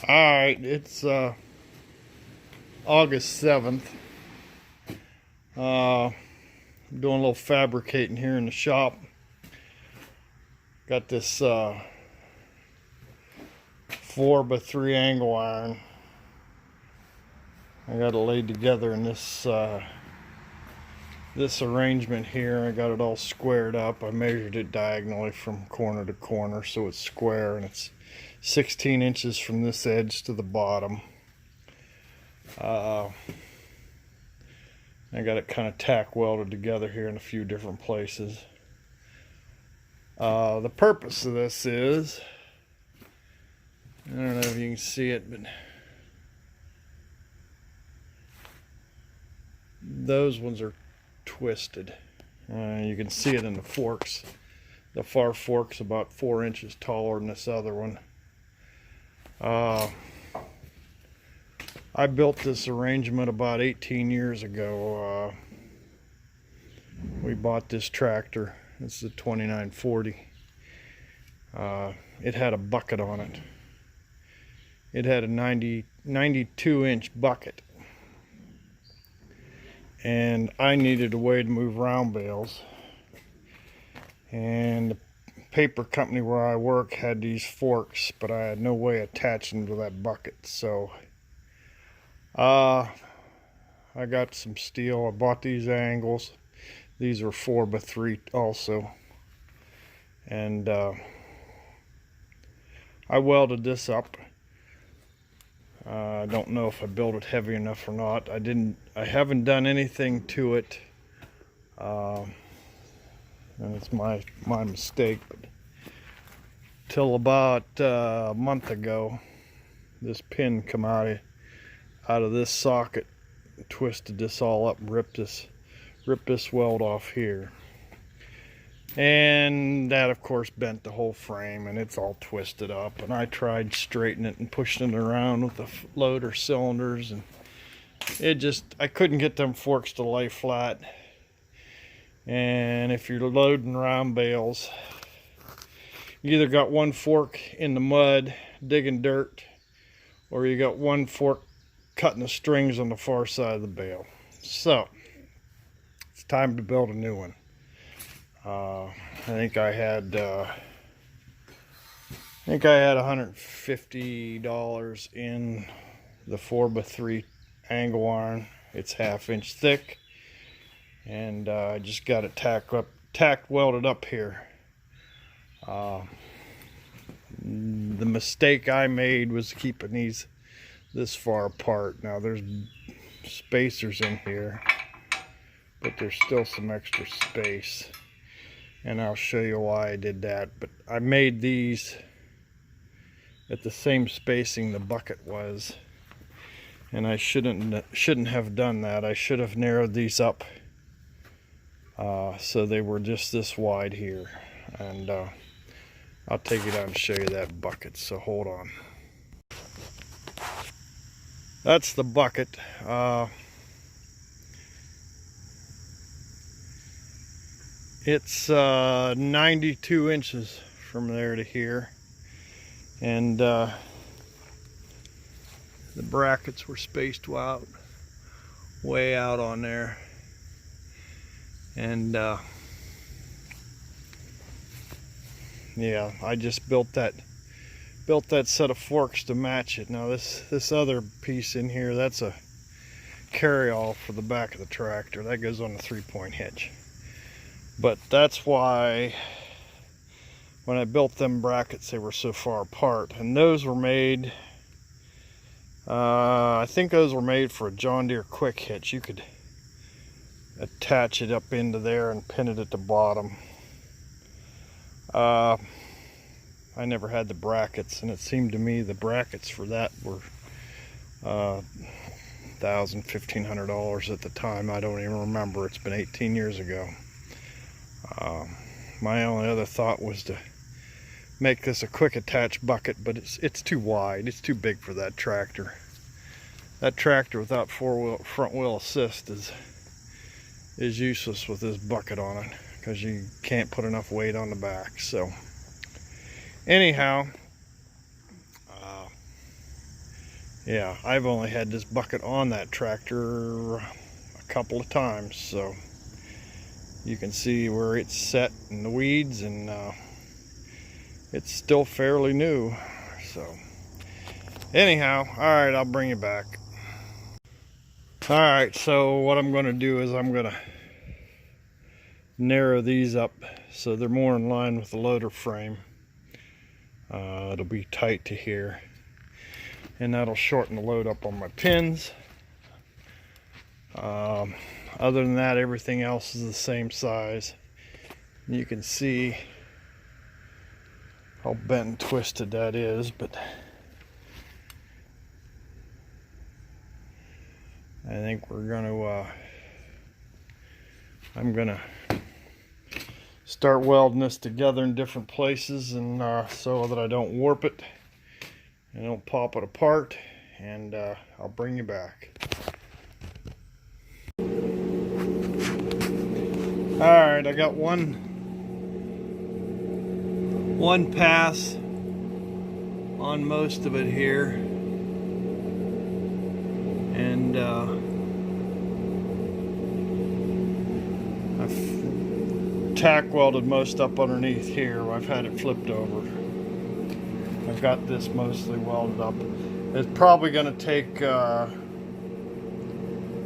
Alright, it's August 7th. I'm doing a little fabricating here in the shop. Got this 4x3 angle iron. I got it laid together in this arrangement here. I got it all squared up. I measured it diagonally from corner to corner so it's square, and it's 16 inches from this edge to the bottom. I got it kind of tack welded together here in a few different places. The purpose of this is, I don't know if you can see it, but those ones are twisted. You can see it in the forks. The far fork's about 4 inches taller than this other one. I built this arrangement about 18 years ago. We bought this tractor. It's the 2940. It had a bucket on it. It had a 92 inch bucket. And I needed a way to move round bales. And the paper company where I work had these forks, but I had no way of attaching them to that bucket. So I got some steel. I bought these angles. These are 4x3 also. And I welded this up. I don't know if I built it heavy enough or not. I haven't done anything to it. And it's my mistake. But till about a month ago, this pin come out of this socket, twisted this all up, and ripped this weld off here, and that of course bent the whole frame, and it's all twisted up. And I tried straightening it and pushing it around with the loader cylinders, and I couldn't get them forks to lay flat. And if you're loading round bales, you either got one fork in the mud digging dirt, or you got one fork cutting the strings on the far side of the bale. So it's time to build a new one. I think I had $150 in the 4x3 angle iron. It's 1/2 inch thick, and I just got it tack welded up here. The mistake I made was keeping these this far apart. Now there's spacers in here, but there's still some extra space, and I'll show you why I did that. But I made these at the same spacing the bucket was, and I shouldn't have done that. I should have narrowed these up so they were just this wide here. And I'll take you down and show you that bucket, so hold on. That's the bucket. It's 92 inches from there to here, and the brackets were spaced out, way out on there, and yeah, I just built that set of forks to match it. Now this other piece in here, that's a carryall for the back of the tractor. That goes on a 3-point hitch. But that's why when I built them brackets, they were so far apart. And those were made, I think those were made for a John Deere quick hitch. You could attach it up into there and pin it at the bottom. I never had the brackets, and it seemed to me the brackets for that were $1,500 at the time. I don't even remember. It's been 18 years ago. My only other thought was to make this a quick attach bucket, but it's too wide. It's too big for that tractor. That tractor without front wheel assist is useless with this bucket on it, because you can't put enough weight on the back. So anyhow, Yeah, I've only had this bucket on that tractor a couple of times, so you can see where it's set in the weeds, and it's still fairly new. So anyhow, all right, I'll bring you back. All right, so what I'm going to do is I'm going to narrow these up so they're more in line with the loader frame. It'll be tight to here, and that'll shorten the load up on my pins. Other than that, everything else is the same size. You can see how bent and twisted that is, but I think we're going to I'm going to start welding this together in different places, and so that I don't warp it and don't pop it apart, and I'll bring you back. Alright, I got one pass on most of it here, and I've tack welded most up underneath here. I've had it flipped over. I've got this mostly welded up. It's probably going to take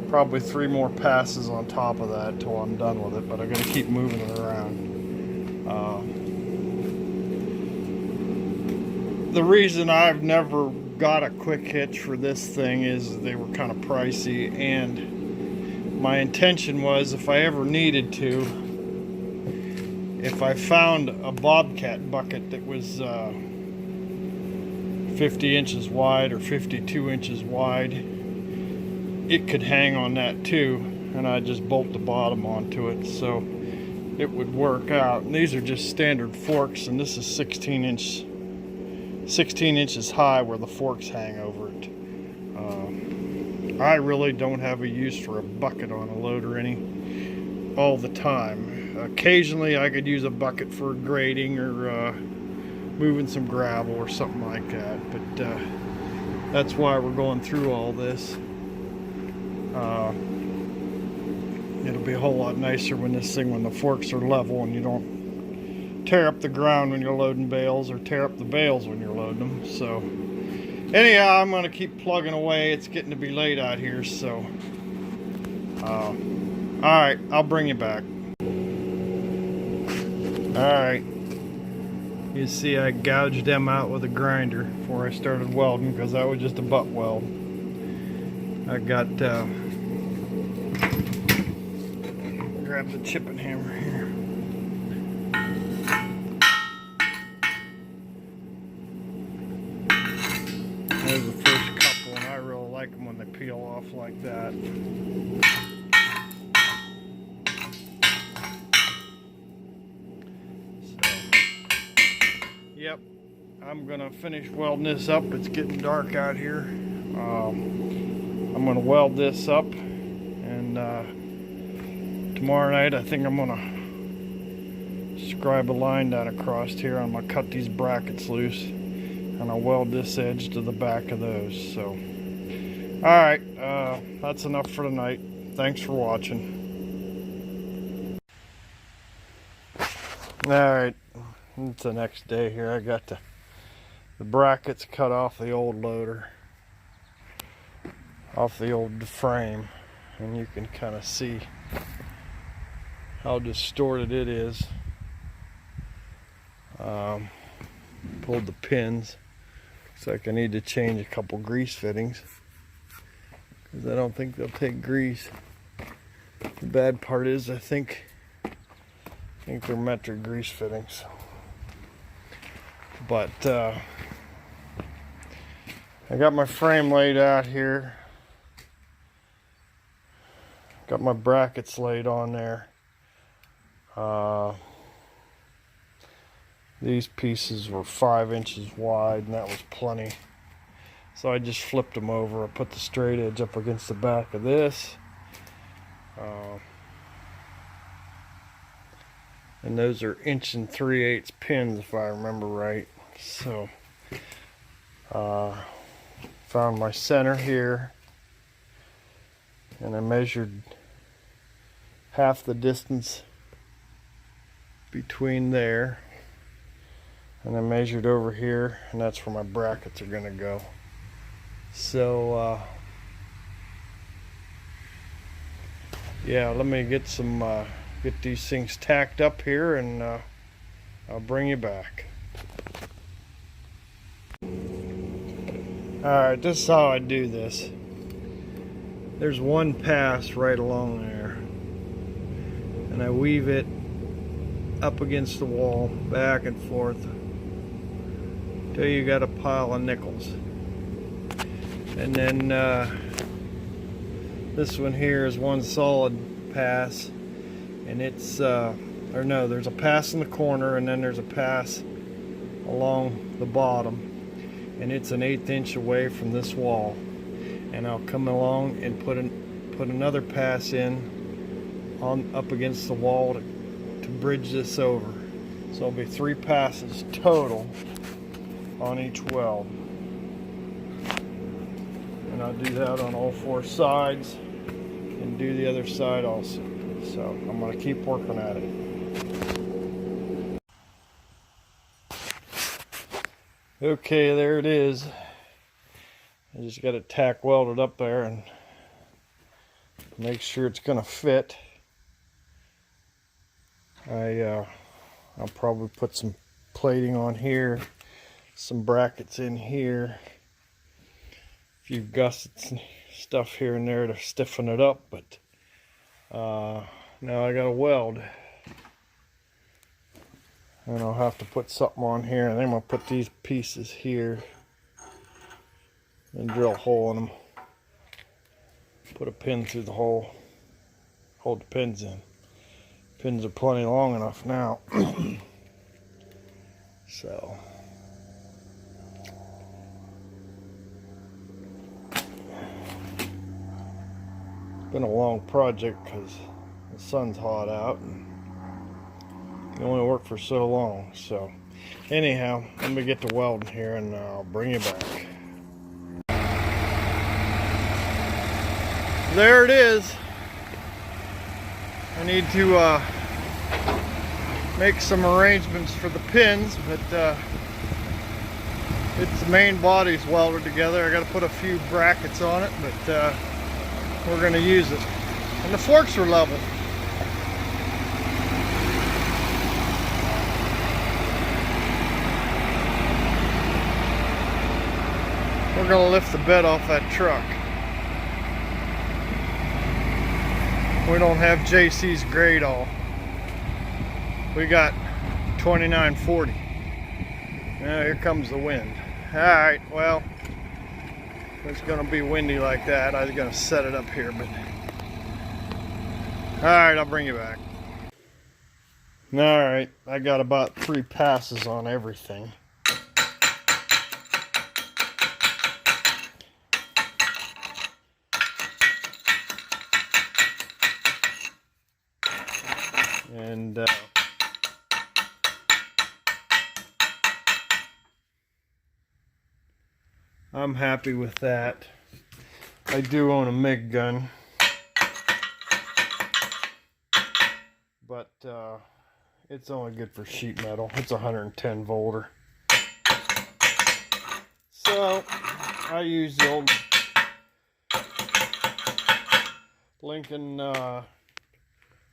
probably 3 more passes on top of that till I'm done with it, but I'm going to keep moving it around. The reason I've never got a quick hitch for this thing is they were kind of pricey, and my intention was, if I ever needed to, if I found a Bobcat bucket that was 50 inches wide or 52 inches wide, it could hang on that too, and I just bolt the bottom onto it, so it would work out. And these are just standard forks, and this is 16 inches high where the forks hang over it. I really don't have a use for a bucket on a loader all the time. Occasionally I could use a bucket for grading or moving some gravel or something like that, but that's why we're going through all this. It'll be a whole lot nicer when the forks are level and you don't tear up the ground when you're loading bales or tear up the bales when you're loading them. So anyhow, I'm going to keep plugging away. It's getting to be late out here, so alright, I'll bring you back. Alright, you see I gouged them out with a grinder before I started welding, because that was just a butt weld. I got grab the chipping hammer here. There's the first couple, and I really like them when they peel off like that. So, yep, I'm gonna finish welding this up. It's getting dark out here. I'm gonna weld this up, and tomorrow night I think I'm gonna scribe a line down across here. I'm gonna cut these brackets loose, and I'll weld this edge to the back of those. So alright, that's enough for tonight. Thanks for watching. Alright, it's the next day here. I got the brackets cut off the old loader, off the old frame, and you can kind of see how distorted it is. Pulled the pins. Looks like I need to change a couple grease fittings, because I don't think they'll take grease. The bad part is I think they're metric grease fittings. But I got my frame laid out here. Got my brackets laid on there. These pieces were 5 inches wide, and that was plenty. So I just flipped them over. I put the straight edge up against the back of this. And those are 1 3/8 pins, if I remember right. So found my center here, and I measured half the distance between there, and I measured over here, and that's where my brackets are going to go. So yeah, let me get these things tacked up here, and I'll bring you back. Alright, this is how I do this. There's one pass right along there, and I weave it up against the wall, back and forth, till you got a pile of nickels. And then this one here is one solid pass, and it's or no, there's a pass in the corner, and then there's a pass along the bottom, and it's an 1/8 inch away from this wall. And I'll come along and put another pass in up against the wall to bridge this over. So it'll be 3 passes total on each weld. And I'll do that on all 4 sides and do the other side also. So I'm going to keep working at it. Okay, there it is. I just got it tack welded up there and make sure it's going to fit. I'll probably put some plating on here, some brackets in here, a few gussets and stuff here and there to stiffen it up, but now I got to weld. And I'll have to put something on here, and then I'm going to put these pieces here and drill a hole in them. Put a pin through the hole, hold the pins in. Pins are plenty long enough now. So it's been a long project because the sun's hot out and you only work for so long. So anyhow, let me get to welding here and I'll bring you back. There it is. I need to make some arrangements for the pins, but it's the main body's welded together. I got to put a few brackets on it, but we're going to use it. And the forks are level. We're going to lift the bed off that truck. We don't have JC's grade all. We got 2940. Now here comes the wind. Alright, well, it's going to be windy like that. I was going to set it up here, but alright, I'll bring you back. Alright, I got about 3 passes on everything. And I'm happy with that. I do own a MIG gun, but it's only good for sheet metal. It's a 110 volter. So I use the old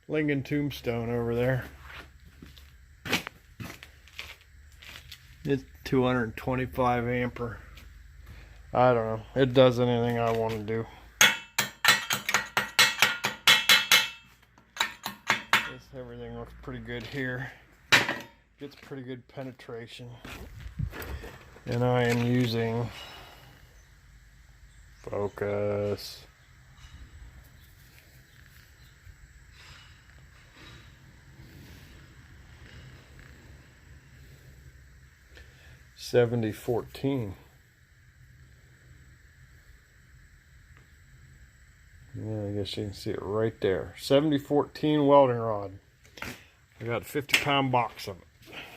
Lincoln Tombstone over there. It's 225 ampere. I don't know. It does anything I want to do. Everything looks pretty good here. Gets pretty good penetration. And I am using focus. $7014. Yeah, I guess you can see it right there. 7014 welding rod. I got a 50-pound box of it.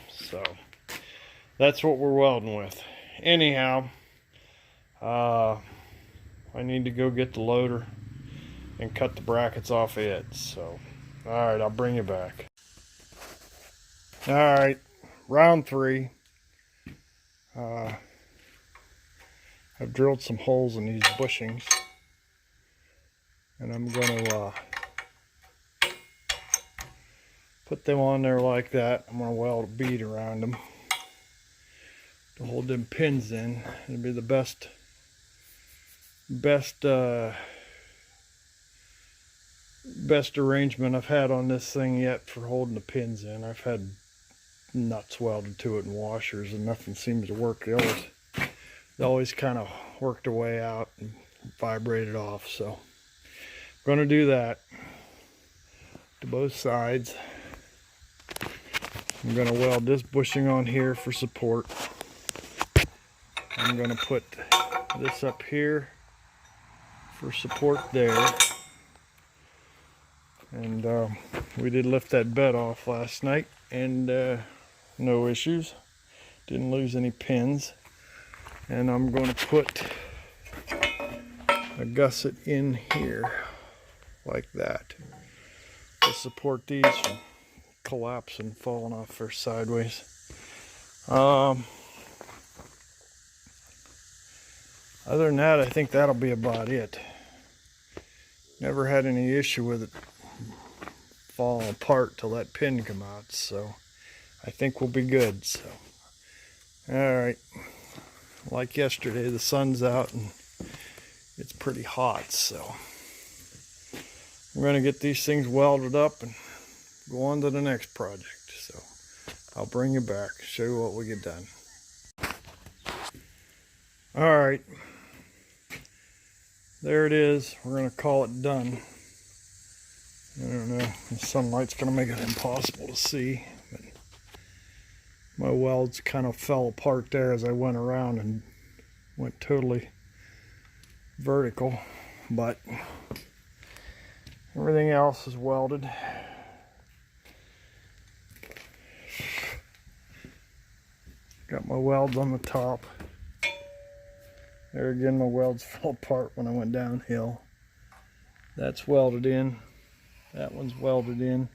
So that's what we're welding with. Anyhow, I need to go get the loader and cut the brackets off it. So, alright, I'll bring you back. Alright, round 3. I've drilled some holes in these bushings, and I'm going to put them on there like that. I'm going to weld a bead around them to hold them pins in. It'll be the best arrangement I've had on this thing yet for holding the pins in. I've had nuts welded to it and washers, and nothing seems to work. They always kind of work their way out and vibrated off. So I'm going to do that to both sides. I'm going to weld this bushing on here for support. I'm going to put this up here for support there. And we did lift that bed off last night, and no issues. Didn't lose any pins. And I'm going to put a gusset in here like that to support these from collapsing, falling off there sideways. Other than that, I think that'll be about it. Never had any issue with it falling apart till that pin come out, so I think we'll be good. So, all right. Like yesterday, the sun's out and it's pretty hot, so I'm going to get these things welded up and go on to the next project. So I'll bring you back, show you what we get done. All right, there it is. We're going to call it done. I don't know, the sunlight's going to make it impossible to see, but my welds kind of fell apart there as I went around and went totally vertical, but everything else is welded. Got my welds on the top. There again, my welds fell apart when I went downhill. That's welded in. That one's welded in.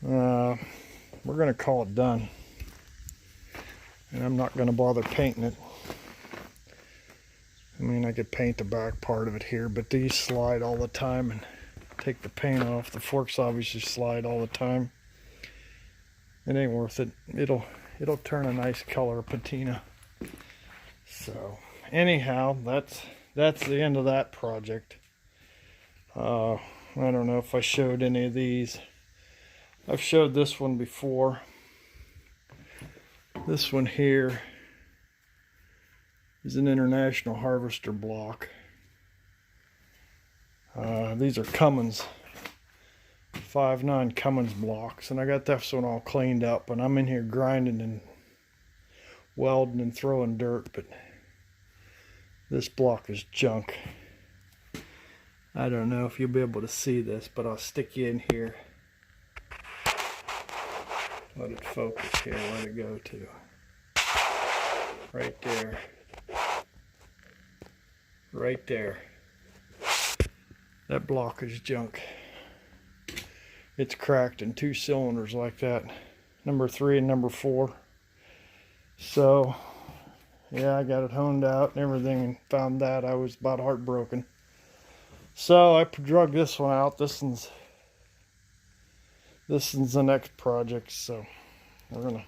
We're going to call it done. And I'm not going to bother painting it. I mean, I could paint the back part of it here, but these slide all the time and take the paint off. The forks obviously slide all the time. It ain't worth it. It'll turn a nice color patina. So anyhow, that's the end of that project. I don't know if I showed any of these. I've showed this one before. This one here is an International Harvester block. These are Cummins 5.9 Cummins blocks, and I got this one all cleaned up, and I'm in here grinding and welding and throwing dirt, but this block is junk. I don't know if you'll be able to see this, but I'll stick you in here. Let it focus here, let it go to. Right there. Right there. That block is junk. It's cracked in 2 cylinders like that. Number 3 and number 4. So, yeah, I got it honed out and everything, and found that I was about heartbroken. So I drug this one out. This one's the next project, so we're gonna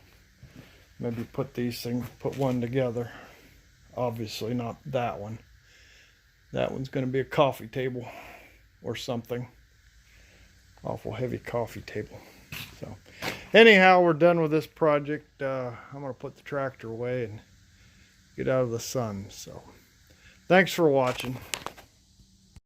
maybe put these things, put one together. Obviously not that one. That one's gonna be a coffee table or something. Awful heavy coffee table. So anyhow, we're done with this project. I'm gonna put the tractor away and get out of the sun. So thanks for watching.